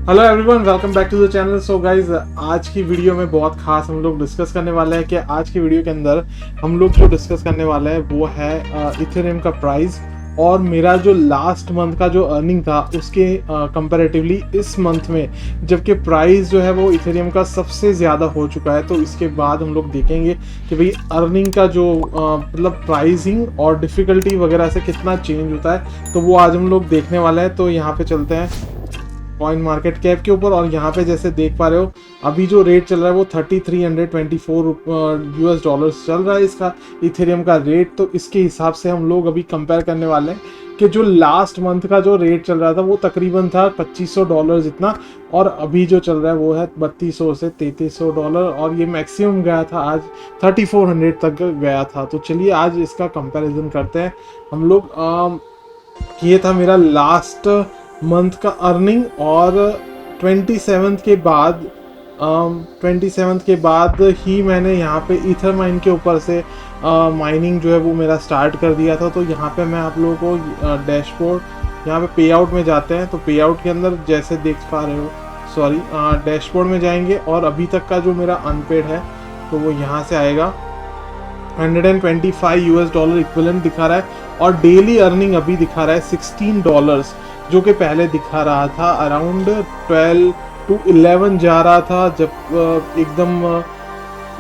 Hello everyone, welcome back to the channel. So guys, आज की video में बहुत खास हम लोग डिस्कस करने वाले हैं कि आज की वीडियो के अंदर हम लोग जो डिस्कस करने वाले हैं वो है इथेरियम का प्राइस और मेरा जो लास्ट मंथ का जो अर्निंग था उसके कंपैरेटिवली इस मंथ में, जबकि प्राइस जो है वो इथेरियम का सबसे ज़्यादा हो चुका है। तो इसके बाद हम लोग देखेंगे कि भाई अर्निंग का जो मतलब प्राइसिंग और डिफ़िकल्टी वगैरह से कितना चेंज होता है, तो वो आज हम लोग देखने वाले हैं। तो यहाँ पे चलते हैं कॉइन मार्केट कैप के ऊपर और यहाँ पे जैसे देख पा रहे हो अभी जो रेट चल रहा है वो 3324 यूएस डॉलर्स चल रहा है इसका इथेरियम का रेट। तो इसके हिसाब से हम लोग अभी कंपेयर करने वाले हैं कि जो लास्ट मंथ का जो रेट चल रहा था वो तकरीबन था $2500 जितना, और अभी जो चल रहा है वो है 3200 से 3300 डॉलर, और ये मैक्सिमम गया था आज 3400 तक गया था। तो चलिए आज इसका कंपैरिजन करते हैं हम लोग। ये था मेरा लास्ट मंथ का अर्निंग और 27 के बाद ही मैंने यहाँ पे ईथर माइन के ऊपर से माइनिंग जो है वो मेरा स्टार्ट कर दिया था। तो यहाँ पे मैं आप लोगों को डैशबोर्ड, यहाँ पे पे आउट में जाते हैं तो पे आउट के अंदर जैसे देख पा रहे हो, सॉरी डैशबोर्ड में जाएंगे और अभी तक का जो मेरा अनपेड है तो वो यहाँ से आएगा। 125 यूएस डॉलर इक्विवेलेंट दिखा रहा है और डेली अर्निंग अभी दिखा रहा है $16, जो कि पहले दिखा रहा था अराउंड 12 to 11 जा रहा था जब एकदम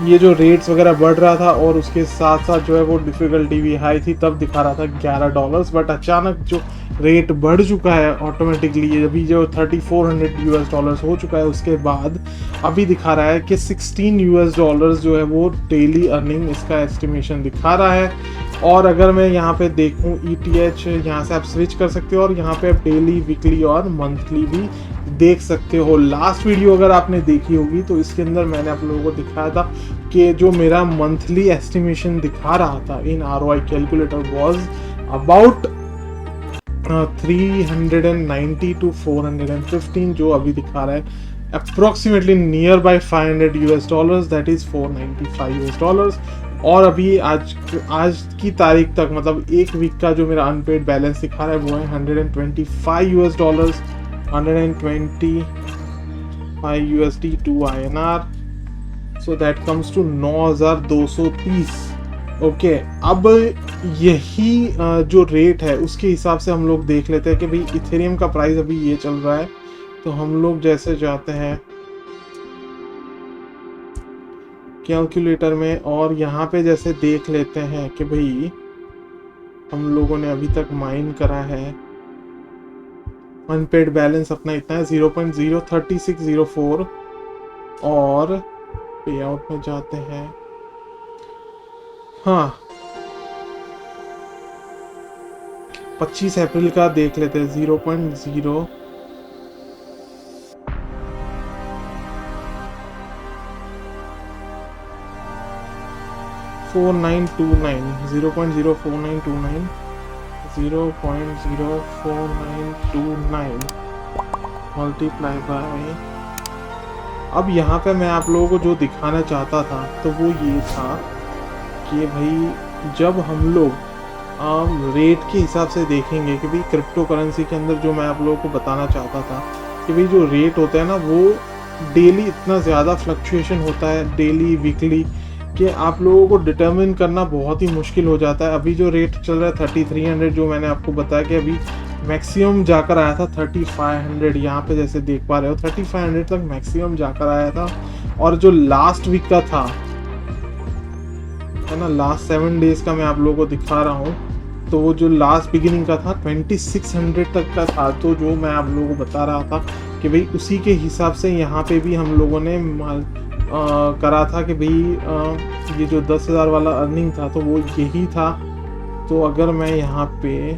ये जो रेट्स वगैरह बढ़ रहा था और उसके साथ साथ जो है वो डिफ़िकल्टी भी हाई थी, तब दिखा रहा था $11। बट अचानक जो रेट बढ़ चुका है ऑटोमेटिकली, अभी जो 3400 यूएस डॉलर्स हो चुका है उसके बाद अभी दिखा रहा है कि 16 यूएस डॉलर्स जो है वो डेली अर्निंग इसका एस्टिमेशन दिखा रहा है। और अगर मैं यहाँ पे देखूँ ETH, यहाँ से आप स्विच कर सकते हो और यहाँ पे आप डेली, वीकली और मंथली भी देख सकते हो। लास्ट वीडियो अगर आपने देखी होगी तो इसके अंदर मैंने आप लोगों को दिखाया था कि जो मेरा मंथली एस्टिमेशन दिखा रहा था इन ROI calculator was about 390 to 415, जो अभी दिखा रहा है approximately near by 500 US dollars, that is 495 US dollars. और अभी आज की तारीख तक, मतलब एक वीक का जो मेरा अनपेड बैलेंस दिखा रहा है वो है 125 US dollars, 125 USD to INR, so that comes to 9230। Okay, अब यही जो रेट है उसके हिसाब से हम लोग देख लेते हैं कि भाई इथेरियम का प्राइस अभी ये चल रहा है। तो हम लोग जैसे जाते हैं कैलकुलेटर में और यहाँ पे जैसे देख लेते हैं कि भाई हम लोगों ने अभी तक माइन करा है, अनपेड बैलेंस अपना इतना है 0.03604, और पे आउट में जाते हैं, हाँ 25 अप्रैल का देख लेते हैं 0.0 4929, 0.04929, 0.04929 मल्टीप्लाई बाय। अब यहाँ पे मैं आप लोगों को जो दिखाना चाहता था तो वो ये था कि भाई जब हम लोग रेट के हिसाब से देखेंगे कि भाई क्रिप्टो करेंसी के अंदर जो मैं आप लोगों को बताना चाहता था कि भाई जो रेट होता है ना वो डेली इतना ज़्यादा फ्लक्चुएशन होता है, डेली वीकली, कि आप लोगों को डिटर्मिन करना बहुत ही मुश्किल हो जाता है। अभी जो रेट चल रहा है 3300, जो मैंने आपको बताया कि अभी मैक्सिमम जाकर आया था 3500, यहाँ पे जैसे देख पा रहे हो 3500 तक मैक्सिमम जाकर आया था। और जो लास्ट वीक का था है ना, लास्ट 7 डेज का मैं आप लोगों को दिखा रहा हूँ, तो वो जो लास्ट बिगिनिंग का था 2600 तक का था। तो जो मैं आप लोगों को बता रहा था कि भाई उसी के हिसाब से यहाँ पे भी हम लोगों ने करा था कि भाई ये जो 10,000 वाला अर्निंग था तो वो यही था। तो अगर मैं यहाँ पे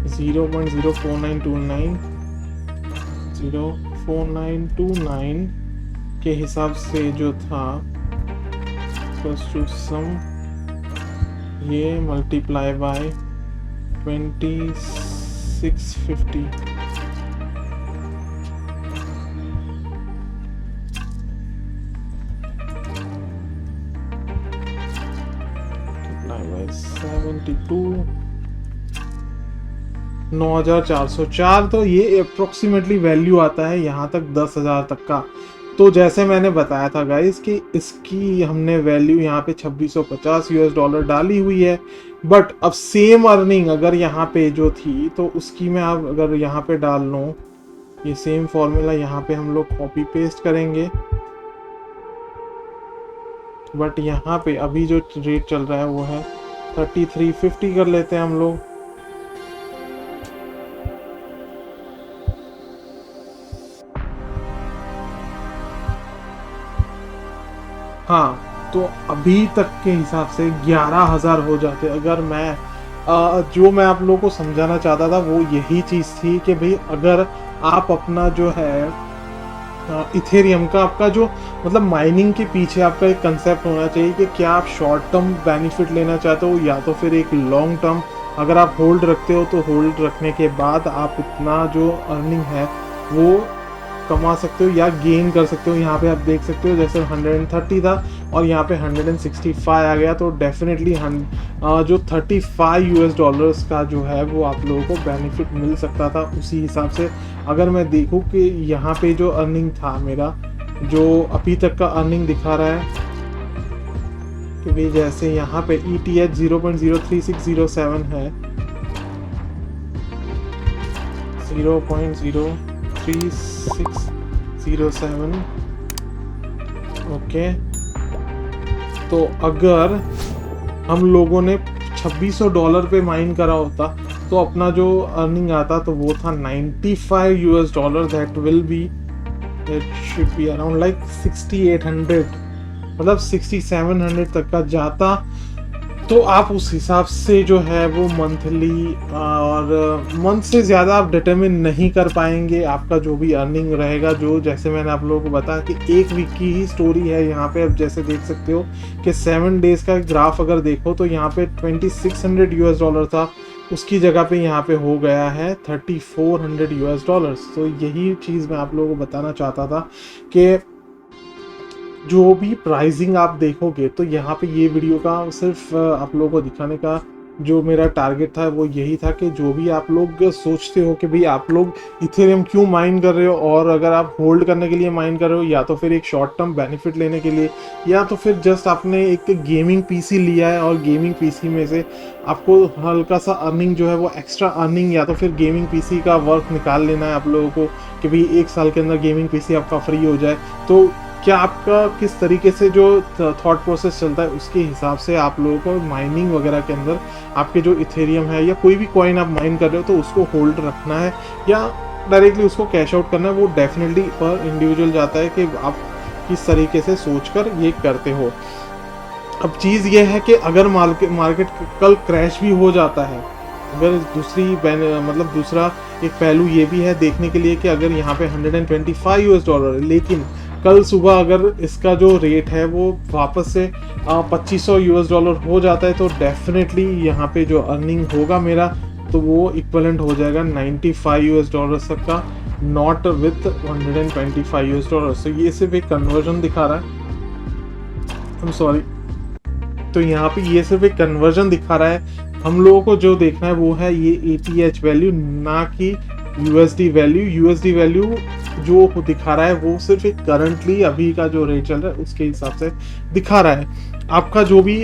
0.04929 के हिसाब से जो था सम, ये मल्टीप्लाई बाय 2650, multiply by 72 9,404, तो ये अप्रोक्सीमेटली वैल्यू आता है यहाँ तक 10,000 तक का। तो जैसे मैंने बताया था गाइस कि इसकी हमने वैल्यू यहाँ पे 2650 यूएस डॉलर डाली हुई है। बट अब सेम अर्निंग अगर यहाँ पे जो थी तो उसकी मैं अब अगर यहाँ पे डाल लूँ, ये सेम फॉर्मूला यहाँ पे हम लोग कॉपी पेस्ट करेंगे, बट यहाँ पे अभी जो रेट चल रहा है वो है 3350 कर लेते हैं हम लोग। हाँ, तो अभी तक के हिसाब से 11,000 हो जाते अगर मैं जो मैं आप लोगों को समझाना चाहता था वो यही चीज़ थी कि भाई अगर आप अपना जो है इथेरियम का आपका जो मतलब माइनिंग के पीछे आपका एक कंसेप्ट होना चाहिए कि क्या आप शॉर्ट टर्म बेनिफिट लेना चाहते हो या तो फिर एक लॉन्ग टर्म। अगर आप होल्ड रखते हो तो होल्ड रखने के बाद आप इतना जो अर्निंग है वो कमा सकते हो या गेन कर सकते हो। यहाँ पे आप देख सकते हो जैसे 130 था और यहाँ पे 165 आ गया, तो डेफिनेटली जो 35 यूएस डॉलर्स का जो है वो आप लोगों को बेनिफिट मिल सकता था। उसी हिसाब से अगर मैं देखूँ कि यहाँ पे जो अर्निंग था मेरा, जो अभी तक का अर्निंग दिखा रहा है कि भाई जैसे यहाँ पे ETH 0.03607 है, 0.03607, ओके। तो अगर हम लोगों ने $2600 पे माइन करा होता तो अपना जो अर्निंग आता तो वो था 95 US dollar. That will be, it should be around like 6800, मतलब 6700 तक का जाता। तो आप उस हिसाब से जो है वो मंथली और मंथ से ज़्यादा आप डिटरमिन नहीं कर पाएंगे आपका जो भी अर्निंग रहेगा। जो जैसे मैंने आप लोगों को बताया कि एक वीक की ही स्टोरी है यहाँ पे। अब जैसे देख सकते हो कि 7 डेज़ का ग्राफ अगर देखो तो यहाँ पे 2600 यूएस डॉलर था, उसकी जगह पे यहाँ पे हो गया है 3400 यूएस डॉलर्स। तो यही चीज़ मैं आप लोगों को बताना चाहता था कि जो भी प्राइसिंग आप देखोगे तो यहाँ पे ये वीडियो का सिर्फ आप लोगों को दिखाने का जो मेरा टारगेट था वो यही था कि जो भी आप लोग सोचते हो कि भाई आप लोग इथेरियम क्यों माइन कर रहे हो, और अगर आप होल्ड करने के लिए माइन कर रहे हो या तो फिर एक शॉर्ट टर्म बेनिफिट लेने के लिए, या तो फिर जस्ट आपने एक गेमिंग पीसी लिया है और गेमिंग पीसी में से आपको हल्का सा अर्निंग जो है वो एक्स्ट्रा अर्निंग, या तो फिर गेमिंग पीसी का वर्क निकाल लेना है आप लोगों को कि भाई 1 साल के अंदर गेमिंग पीसी आपका फ्री हो जाए। तो क्या आपका किस तरीके से जो थॉट प्रोसेस चलता है उसके हिसाब से आप लोगों को माइनिंग वगैरह के अंदर आपके जो इथेरियम है या कोई भी कॉइन आप माइन कर रहे हो तो उसको होल्ड रखना है या डायरेक्टली उसको कैश आउट करना है, वो डेफिनेटली पर इंडिविजुअल जाता है कि आप किस तरीके से सोचकर ये करते हो। अब चीज़ ये है कि अगर मार्केट कल क्रैश भी हो जाता है, अगर मतलब दूसरा एक पहलू ये भी है देखने के लिए कि अगर यहाँ पे 125 यूएस डॉलर है, लेकिन कल सुबह अगर इसका जो रेट है वो वापस से 2500 यूएस डॉलर हो जाता है तो डेफिनेटली यहाँ पे जो अर्निंग होगा मेरा तो वो इक्वलेंट हो जाएगा 95 यूएस डॉलर तक का, नॉट विथ 125 यूएस डॉलर। तो ये सिर्फ एक कन्वर्जन दिखा रहा है, आई एम सॉरी। तो यहाँ पे ये सिर्फ एक कन्वर्जन दिखा रहा है, हम लोगों को जो देखना है वो है ये ETH वैल्यू, ना कि USD वैल्यू। USD वैल्यू जो दिखा रहा है वो सिर्फ एक करंटली अभी का जो रेट चल रहा है उसके हिसाब से दिखा रहा है। आपका जो भी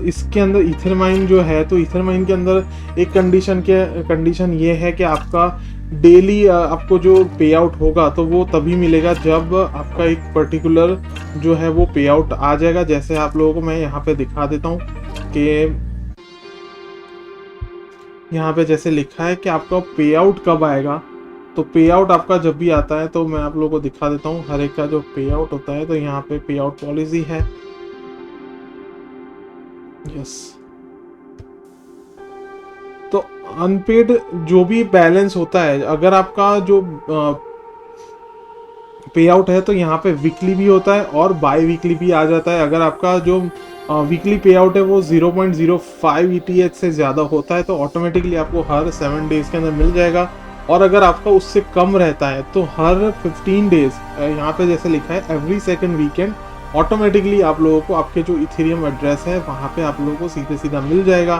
इसके अंदर इथरमाइन जो है, तो इथरमाइन के अंदर एक कंडीशन ये है कि आपका डेली आपको जो पे आउट होगा तो वो तभी मिलेगा जब आपका एक पर्टिकुलर जो है वो पे आउट आ जाएगा। जैसे आप लोगों को मैं यहाँ पे दिखा देता हूँ कि यहाँ पे जैसे लिखा है कि आपका पे आउट कब आएगा। तो पे आउट आपका जब भी आता है तो मैं आप लोगों को दिखा देता हूँ हर एक का जो पे आउट होता है। तो यहाँ पे पे आउट पॉलिसी है, यस। तो अनपेड जो भी बैलेंस होता है, अगर आपका जो पे आउट है तो यहाँ पे वीकली भी होता है और बाई वीकली भी आ जाता है। अगर आपका जो वीकली पे आउट है वो 0.05 ETH से ज़्यादा होता है तो ऑटोमेटिकली आपको हर 7 डेज़ के अंदर मिल जाएगा। और अगर आपका उससे कम रहता है तो हर 15 डेज़, यहाँ पे जैसे लिखा है एवरी सेकंड वीकेंड, ऑटोमेटिकली आप लोगों को आपके जो इथेरियम एड्रेस है वहाँ पे आप लोगों को सीधे सीधा मिल जाएगा।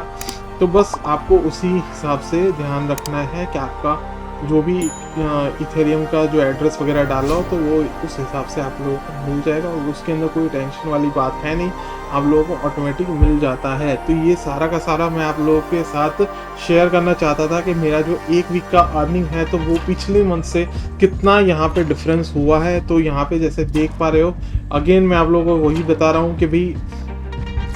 तो बस आपको उसी हिसाब से ध्यान रखना है कि आपका जो भी इथेरियम का जो एड्रेस वगैरह डाला हो तो वो उस हिसाब से आप लोगों को मिल जाएगा, और उसके अंदर कोई टेंशन वाली बात है नहीं, आप लोगों को ऑटोमेटिक मिल जाता है। तो ये सारा का सारा मैं आप लोगों के साथ शेयर करना चाहता था कि मेरा जो एक वीक का अर्निंग है तो वो पिछले मंथ से कितना यहाँ पे डिफरेंस हुआ है। तो यहाँ पे जैसे देख पा रहे हो, अगेन मैं आप लोगों को वही बता रहा हूँ कि भाई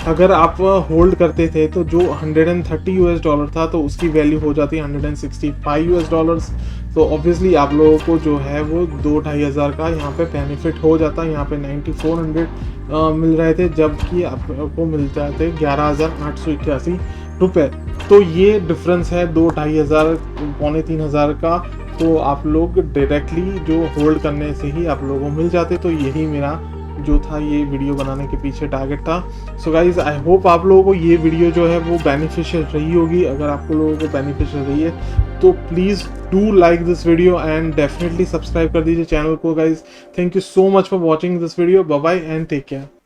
अगर आप होल्ड करते थे तो जो 130 यूएस डॉलर था तो उसकी वैल्यू हो जाती है 165 यूएस डॉलर्स। तो ऑब्वियसली आप लोगों को जो है वो 2-2.5 हज़ार का यहाँ पे बेनिफिट हो जाता है। यहाँ पे 9400 मिल रहे थे, जबकि आपको मिल जाते 11,881 रुपये। तो ये डिफरेंस है 2-2.5 हज़ार 2.25 हज़ार का। तो आप लोग डायरेक्टली जो होल्ड करने से ही आप लोगों को मिल जाते। तो यही मेरा जो था ये वीडियो बनाने के पीछे टारगेट था। सो गाइज आई होप आप लोगों को ये वीडियो जो है वो बेनिफिशियल रही होगी। अगर आपको लोगों को बेनिफिशियल रही है तो please do like this video and definitely subscribe कर दीजिए चैनल को guys. Thank you so much for watching this video. Bye bye and take care.